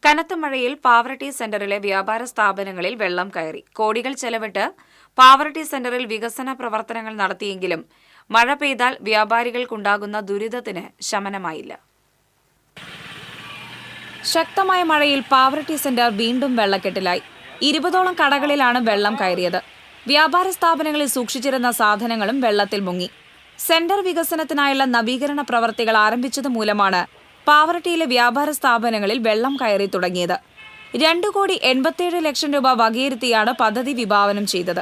കനത്ത മഴയിൽ പാവറട്ടി സെന്ററിലെ വ്യാപാര സ്ഥാപനങ്ങളിൽ വെള്ളം കയറി. കോടികൾ ചെലവിട്ട് പാവറട്ടി സെന്ററിൽ വികസന പ്രവർത്തനങ്ങൾ നടത്തിയെങ്കിലും മഴ പെയ്താൽ വ്യാപാരികൾക്കുണ്ടാകുന്ന ദുരിതത്തിന് ശമനമായില്ല. ശക്തമായ മഴയിൽ പാവറട്ടി സെന്റർ വീണ്ടും വെള്ളക്കെട്ടിലായി. 20ഓളം കടകളിലാണ് വെള്ളം കയറിയത്. വ്യാപാര സ്ഥാപനങ്ങളിൽ സൂക്ഷിച്ചിരുന്ന സാധനങ്ങളും വെള്ളത്തിൽ മുങ്ങി. സെന്റർ വികസനത്തിനായുള്ള നവീകരണ പ്രവർത്തികൾ ആരംഭിച്ചതുമൂലമാണ് പാവറട്ടിയിലെ വ്യാപാര സ്ഥാപനങ്ങളിൽ വെള്ളം കയറി തുടങ്ങിയത്. 2,87,00,000 രൂപ വകയിരുത്തിയാണ് പദ്ധതി വിഭാവനം ചെയ്തത്.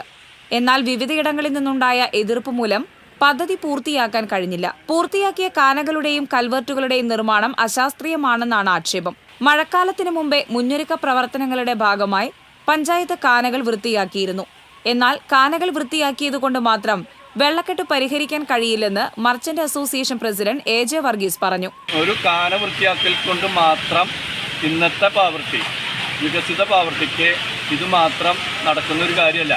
എന്നാൽ വിവിധയിടങ്ങളിൽ നിന്നുണ്ടായ എതിർപ്പ് മൂലം പദ്ധതി പൂർത്തിയാക്കാൻ കഴിഞ്ഞില്ല. പൂർത്തിയാക്കിയ കാനകളുടെയും കൽവർട്ടുകളുടെയും നിർമ്മാണം അശാസ്ത്രീയമാണെന്നാണ് ആക്ഷേപം. മഴക്കാലത്തിനു മുമ്പേ മുന്നൊരുക്ക പ്രവർത്തനങ്ങളുടെ ഭാഗമായി പഞ്ചായത്ത് കാനകൾ വൃത്തിയാക്കിയിരുന്നു. എന്നാൽ കാനകൾ വൃത്തിയാക്കിയതുകൊണ്ട് മാത്രം വെള്ളക്കെട്ട് പരിഹരിക്കാൻ കഴിയില്ലെന്ന് merchant association president AJ Varghese പറഞ്ഞു. ഒരു കാന വൃത്തിയാക്കൽ കൊണ്ട് മാത്രം ഇന്നത്തെ പാവറട്ടി, വികസിത പാവറട്ടിക്ക് ഇത് മാത്രം നടക്കുന്ന ഒരു കാര്യമല്ല.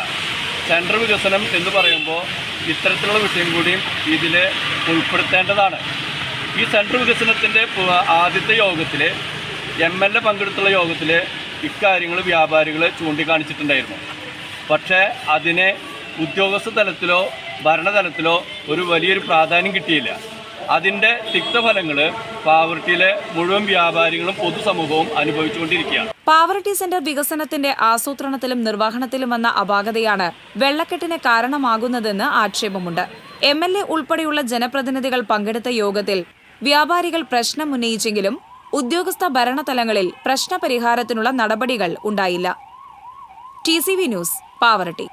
സെൻട്രൽ വികസനം എന്ന് പറയുമ്പോൾ ഇത്തരത്തിലുള്ള വിഷയം കൂടിയും ഇതിൽ ഉൾപ്പെടുത്തേണ്ടതാണ്. ഈ സെൻട്രൽ വികസനത്തിൻ്റെ ആദ്യത്തെ യോഗത്തിൽ MLA പങ്കെടുത്തുള്ള യോഗത്തിൽ ഇക്കാര്യങ്ങൾ വ്യാപാരികൾ ചൂണ്ടിക്കാണിച്ചിട്ടുണ്ടായിരുന്നു. പക്ഷേ അതിനെ ഉദ്യോഗസ്ഥ തലത്തിലോ ഭരണതലത്തിലോ ഒരു വലിയൊരു പ്രാധാന്യം കിട്ടിയില്ല. അതിൻ്റെ തിക്തഫലങ്ങൾ പാവറട്ടിയിലെ മുഴുവൻ വ്യാപാരികളും പൊതുസമൂഹവും അനുഭവിച്ചുകൊണ്ടിരിക്കുകയാണ്. പാവറട്ടി സെന്റർ വികസനത്തിന്റെ ആസൂത്രണത്തിലും നിർവഹണത്തിലും വന്ന അപാകതയാണ് വെള്ളക്കെട്ടിന് കാരണമാകുന്നതെന്ന് ആക്ഷേപമുണ്ട്. MLA ഉൾപ്പെടെയുള്ള ജനപ്രതിനിധികൾ പങ്കെടുത്ത യോഗത്തിൽ വ്യാപാരികൾ പ്രശ്നം ഉന്നയിച്ചെങ്കിലും ഉദ്യോഗസ്ഥ ഭരണതലങ്ങളിൽ പ്രശ്നപരിഹാരത്തിനുള്ള നടപടികൾ ഉണ്ടായില്ല. TCV news, Pavaratti.